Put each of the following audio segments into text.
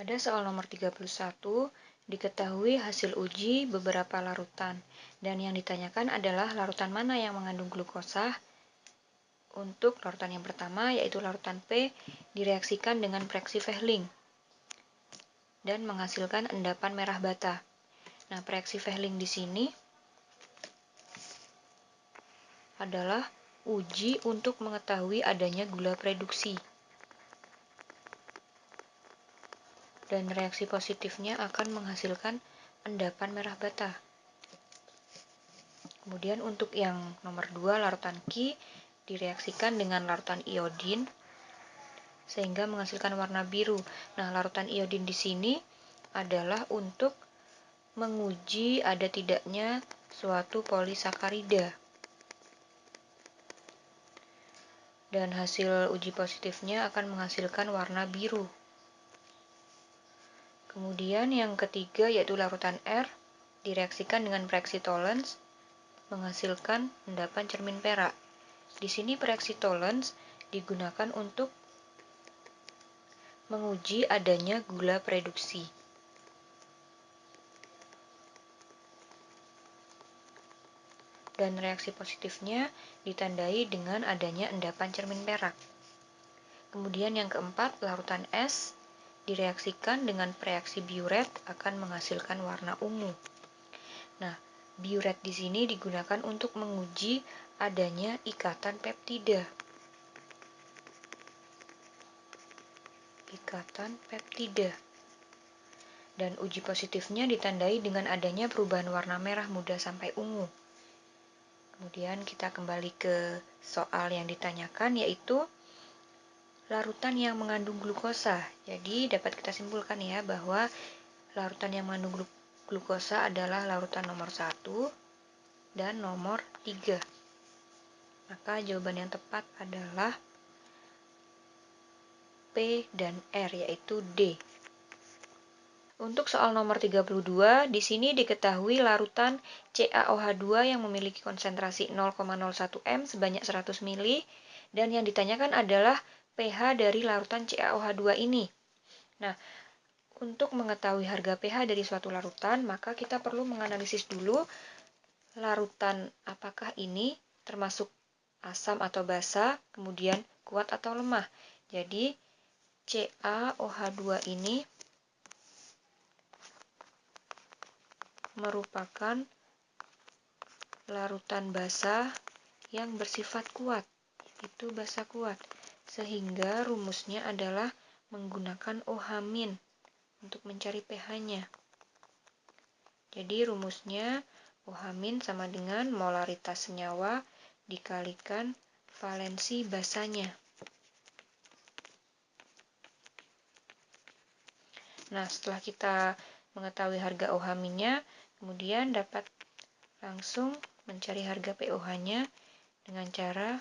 Pada soal nomor 31, diketahui hasil uji beberapa larutan, dan yang ditanyakan adalah larutan mana yang mengandung glukosa. Untuk larutan yang pertama, yaitu larutan P, direaksikan dengan reaksi Fehling dan menghasilkan endapan merah bata. Nah, reaksi Fehling di sini adalah uji untuk mengetahui adanya gula reduksi. Dan reaksi positifnya akan menghasilkan endapan merah bata. Kemudian untuk yang nomor 2, larutan Ki, direaksikan dengan larutan iodin sehingga menghasilkan warna biru. Nah, larutan iodin di sini adalah untuk menguji ada tidaknya suatu polisakarida. Dan hasil uji positifnya akan menghasilkan warna biru. Kemudian yang ketiga yaitu larutan R, direaksikan dengan reaksi Tollens menghasilkan endapan cermin perak. Di sini reaksi Tollens digunakan untuk menguji adanya gula reduksi. Dan reaksi positifnya ditandai dengan adanya endapan cermin perak. Kemudian yang keempat, larutan S direaksikan dengan reaksi biuret akan menghasilkan warna ungu. Nah, biuret di sini digunakan untuk menguji adanya ikatan peptida. Dan uji positifnya ditandai dengan adanya perubahan warna merah muda sampai ungu. Kemudian kita kembali ke soal yang ditanyakan, yaitu larutan yang mengandung glukosa. Jadi dapat kita simpulkan ya bahwa larutan yang mengandung glukosa adalah larutan nomor 1 dan nomor 3. Maka jawaban yang tepat adalah P dan R, yaitu D. Untuk soal nomor 32, di sini diketahui larutan CaOH2 yang memiliki konsentrasi 0,01 m sebanyak 100 ml dan yang ditanyakan adalah pH dari larutan CaOH2 ini. Nah, untuk mengetahui harga pH dari suatu larutan, maka kita perlu menganalisis dulu larutan apakah ini termasuk asam atau basa, kemudian kuat atau lemah. Jadi, CaOH2 ini merupakan larutan basa yang bersifat kuat, itu basa kuat, sehingga rumusnya adalah menggunakan OH- untuk mencari pH-nya. Jadi rumusnya OH- sama dengan molaritas senyawa dikalikan valensi basanya. Nah, setelah kita mengetahui harga OH-nya, kemudian dapat langsung mencari harga pOH-nya dengan cara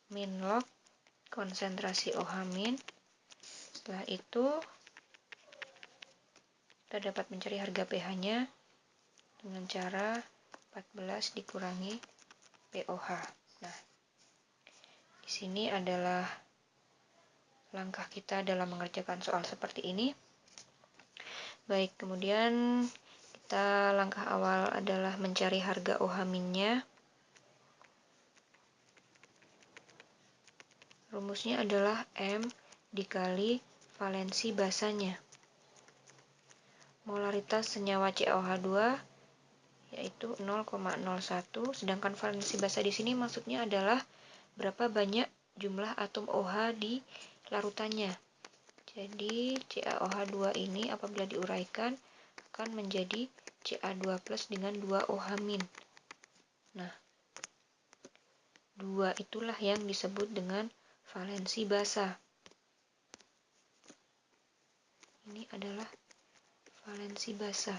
min log konsentrasi OH-. Setelah itu, kita dapat mencari harga pH-nya dengan cara 14 dikurangi pOH. Nah, di sini adalah langkah kita dalam mengerjakan soal seperti ini. Baik, kemudian kita langkah awal adalah mencari harga OH-nya. Rumusnya adalah M dikali valensi basanya. Molaritas senyawa CaOH2 yaitu 0,01, sedangkan valensi basa di sini maksudnya adalah berapa banyak jumlah atom OH di larutannya. Jadi CaOH2 ini apabila diuraikan akan menjadi Ca2+ dengan 2 OH-. Nah, 2 itulah yang disebut dengan valensi basa. Ini adalah valensi basa.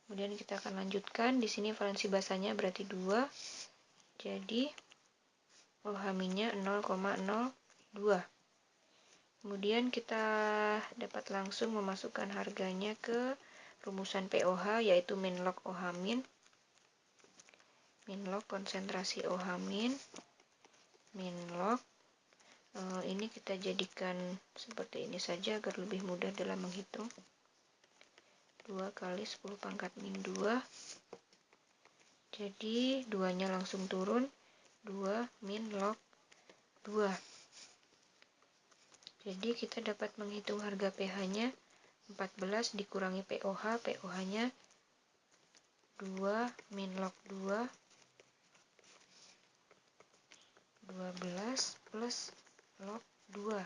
Kemudian kita akan lanjutkan, di sini valensi basanya berarti 2. Jadi OH-nya 0,02. Kemudian kita dapat langsung memasukkan harganya ke rumusan POH yaitu min log OH min log konsentrasi OH min log ini kita jadikan seperti ini saja agar lebih mudah dalam menghitung. 2 kali 10 pangkat min 2. Jadi 2-nya langsung turun. 2 min log 2. Jadi kita dapat menghitung harga pH-nya 14 dikurangi POH. POH-nya 2 min log 2. 12 plus log 2.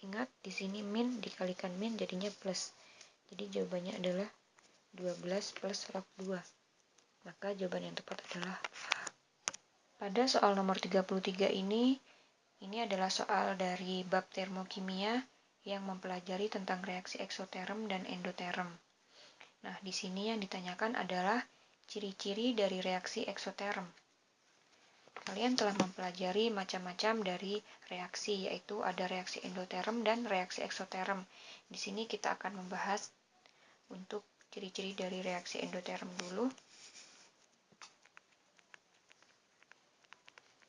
Ingat di sini min dikalikan min jadinya plus. Jadi jawabannya adalah 12 plus log 2. Maka jawaban yang tepat adalah A. Pada soal nomor 33 ini adalah soal dari bab termokimia yang mempelajari tentang reaksi eksoterm dan endoterm. Nah, di sini yang ditanyakan adalah ciri-ciri dari reaksi eksoterm. Kalian telah mempelajari macam-macam dari reaksi, yaitu ada reaksi endoterm dan reaksi eksoterm. Di sini kita akan membahas untuk ciri-ciri dari reaksi endoterm dulu.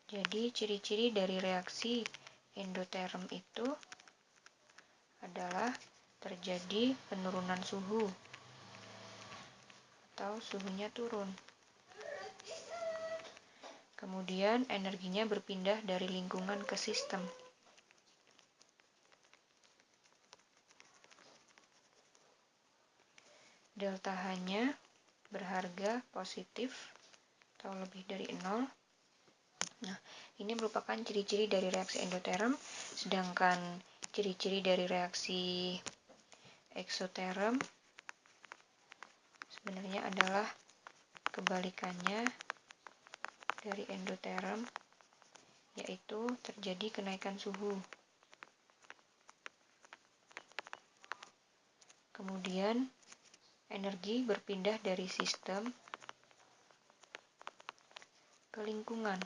Jadi, ciri-ciri dari reaksi endoterm itu adalah terjadi penurunan suhu atau suhunya turun. Kemudian energinya berpindah dari lingkungan ke sistem. Delta H-nya berharga positif atau lebih dari 0. Nah, ini merupakan ciri-ciri dari reaksi endoterm, sedangkan ciri-ciri dari reaksi eksoterm sebenarnya adalah kebalikannya dari endoterm, yaitu terjadi kenaikan suhu. Kemudian energi berpindah dari sistem ke lingkungan.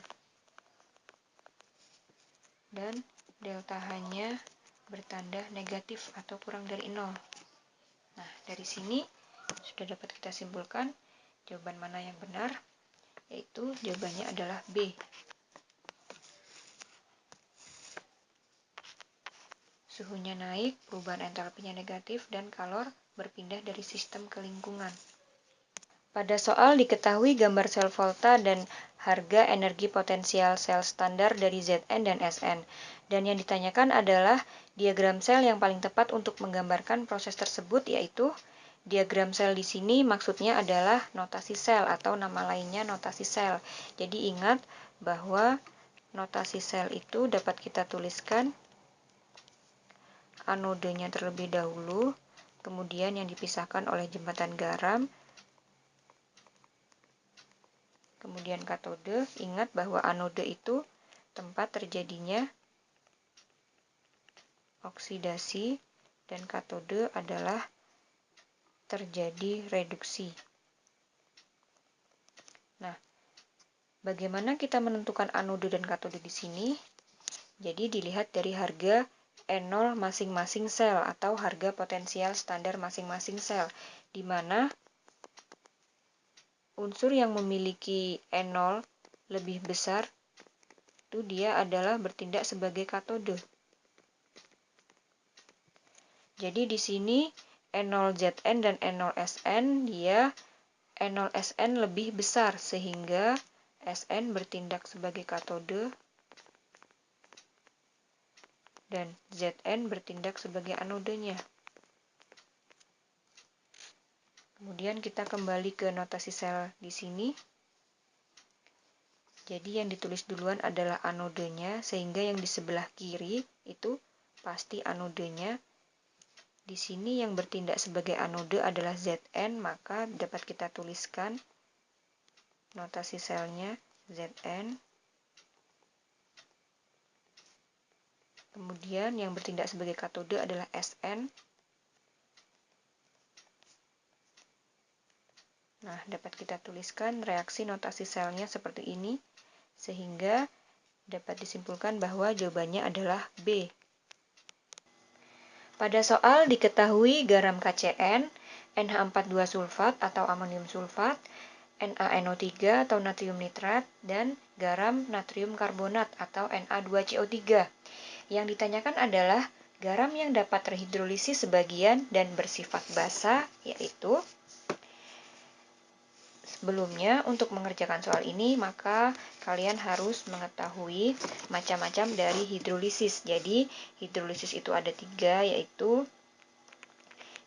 Dan delta H-nya bertanda negatif atau kurang dari 0. Nah, dari sini sudah dapat kita simpulkan jawaban mana yang benar, yaitu jawabannya adalah B. Suhunya naik, perubahan entalpinya negatif, dan kalor berpindah dari sistem ke lingkungan. Pada soal diketahui gambar sel volta dan harga energi potensial sel standar dari Zn dan Sn. Dan yang ditanyakan adalah diagram sel yang paling tepat untuk menggambarkan proses tersebut, yaitu diagram sel di sini maksudnya adalah notasi sel atau nama lainnya notasi sel. Jadi ingat bahwa notasi sel itu dapat kita tuliskan anodenya terlebih dahulu, kemudian yang dipisahkan oleh jembatan garam, kemudian katode. Ingat bahwa anode itu tempat terjadinya oksidasi dan katode adalah terjadi reduksi. Nah, bagaimana kita menentukan anode dan katode di sini? Jadi dilihat dari harga E0 masing-masing sel atau harga potensial standar masing-masing sel, di mana unsur yang memiliki E0 lebih besar itu dia adalah bertindak sebagai katode. Jadi di sini E0Zn dan E0Sn dia E0Sn lebih besar sehingga Sn bertindak sebagai katode dan Zn bertindak sebagai anodenya. Kemudian kita kembali ke notasi sel di sini. Jadi yang ditulis duluan adalah anodenya, sehingga yang di sebelah kiri itu pasti anodenya. Di sini yang bertindak sebagai anode adalah Zn, maka dapat kita tuliskan notasi selnya Zn. Kemudian yang bertindak sebagai katode adalah Sn. Nah, dapat kita tuliskan reaksi notasi selnya seperti ini, sehingga dapat disimpulkan bahwa jawabannya adalah B. Pada soal diketahui garam KCN NH42 sulfat atau amonium sulfat, NaNO3 atau natrium nitrat, dan garam natrium karbonat atau Na2CO3. Yang ditanyakan adalah garam yang dapat terhidrolisis sebagian dan bersifat basa, yaitu sebelumnya untuk mengerjakan soal ini maka kalian harus mengetahui macam-macam dari hidrolisis. Jadi hidrolisis itu ada 3, yaitu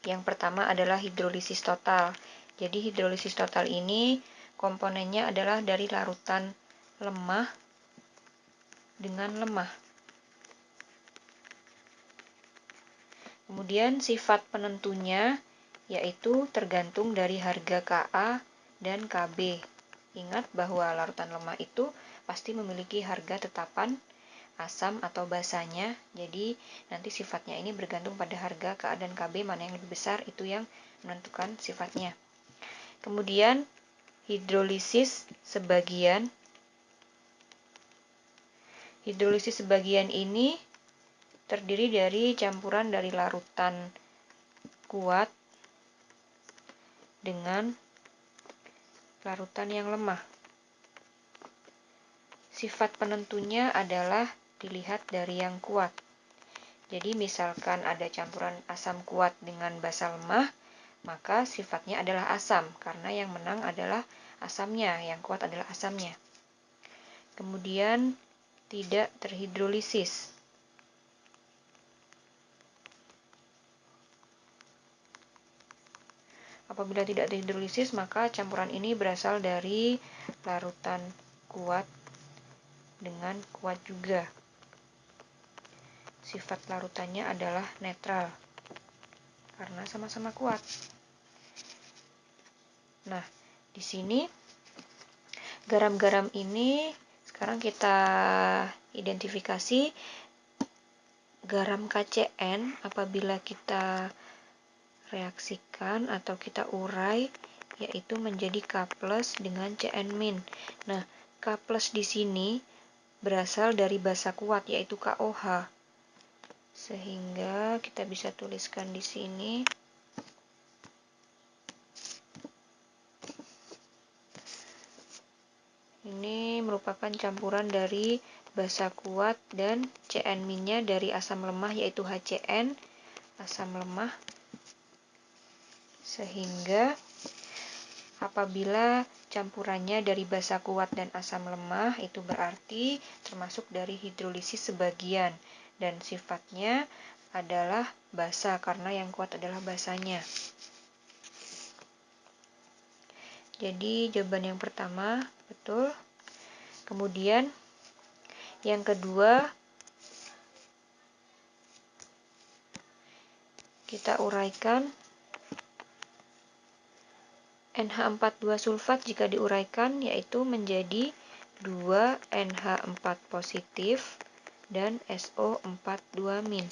yang pertama adalah hidrolisis total. Jadi hidrolisis total ini komponennya adalah dari larutan lemah dengan lemah. Kemudian sifat penentunya yaitu tergantung dari harga Ka dan Kb. Ingat bahwa larutan lemah itu pasti memiliki harga tetapan asam atau basanya. Jadi nanti sifatnya ini bergantung pada harga Ka dan Kb, mana yang lebih besar itu yang menentukan sifatnya. Kemudian hidrolisis sebagian. Hidrolisis sebagian ini terdiri dari campuran dari larutan kuat dengan larutan yang lemah. Sifat penentunya adalah dilihat dari yang kuat. Jadi misalkan ada campuran asam kuat dengan basa lemah, maka sifatnya adalah asam, karena yang menang adalah asamnya, yang kuat adalah asamnya. Kemudian tidak terhidrolisis. Apabila tidak terhidrolisis, maka campuran ini berasal dari larutan kuat dengan kuat juga. Sifat larutannya adalah netral, karena sama-sama kuat. Nah, di sini garam-garam ini sekarang kita identifikasi. Garam KCN apabila kita reaksikan atau kita urai yaitu menjadi K+ dengan Cn-. Nah, K+ di sini berasal dari basa kuat yaitu KOH. Sehingga kita bisa tuliskan di sini ini merupakan campuran dari basa kuat dan Cn-nya dari asam lemah yaitu HCN, asam lemah. Sehingga apabila campurannya dari basa kuat dan asam lemah itu berarti termasuk dari hidrolisis sebagian dan sifatnya adalah basa karena yang kuat adalah basanya. Jadi jawaban yang pertama betul. Kemudian yang kedua kita uraikan NH42 sulfat jika diuraikan yaitu menjadi 2NH4 positif dan SO42-.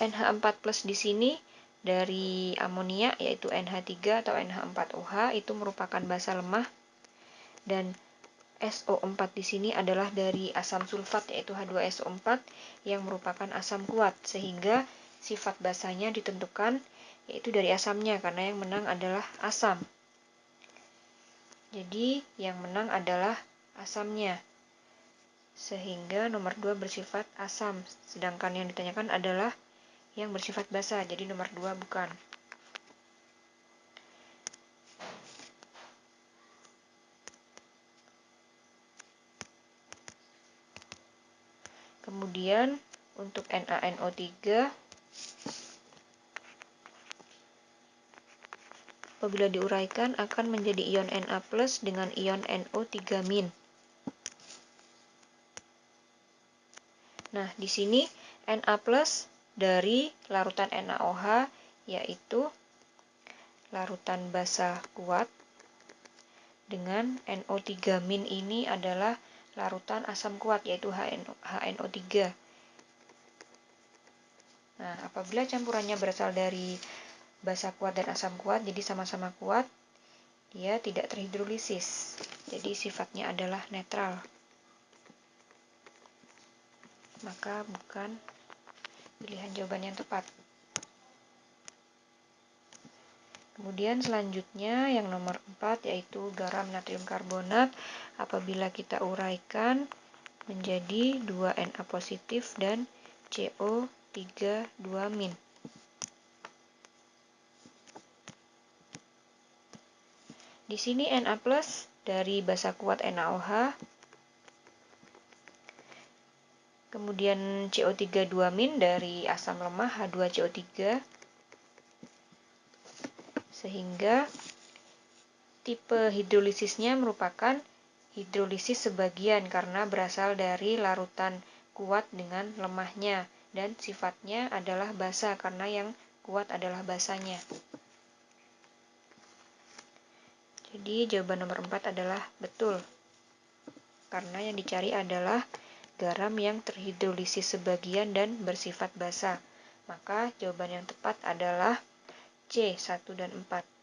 NH4+ di sini dari amonia yaitu NH3 atau NH4OH itu merupakan basa lemah, dan SO4 di sini adalah dari asam sulfat yaitu H2SO4 yang merupakan asam kuat, sehingga sifat basanya ditentukan yaitu dari asamnya karena yang menang adalah asam. Jadi yang menang adalah asamnya. Sehingga nomor 2 bersifat asam, sedangkan yang ditanyakan adalah yang bersifat basa, jadi nomor 2 bukan. Kemudian untuk NaNO3 apabila diuraikan akan menjadi ion Na+ dengan ion NO3-. Nah, di sini Na+ dari larutan NaOH yaitu larutan basa kuat dengan NO3- ini adalah larutan asam kuat yaitu HNO3. Nah, apabila campurannya berasal dari basa kuat dan asam kuat jadi sama-sama kuat, dia tidak terhidrolisis. Jadi sifatnya adalah netral. Maka bukan pilihan jawaban yang tepat. Kemudian selanjutnya yang nomor 4 yaitu garam natrium karbonat apabila kita uraikan menjadi 2Na positif dan CO3 2-. Di sini Na+ dari basa kuat NaOH, kemudian CO3 2- dari asam lemah H2CO3, sehingga tipe hidrolisisnya merupakan hidrolisis sebagian karena berasal dari larutan kuat dengan lemahnya, dan sifatnya adalah basa karena yang kuat adalah basanya. Jadi jawaban nomor 4 adalah betul, karena yang dicari adalah garam yang terhidrolisis sebagian dan bersifat basa. Maka jawaban yang tepat adalah C, 1 dan 4.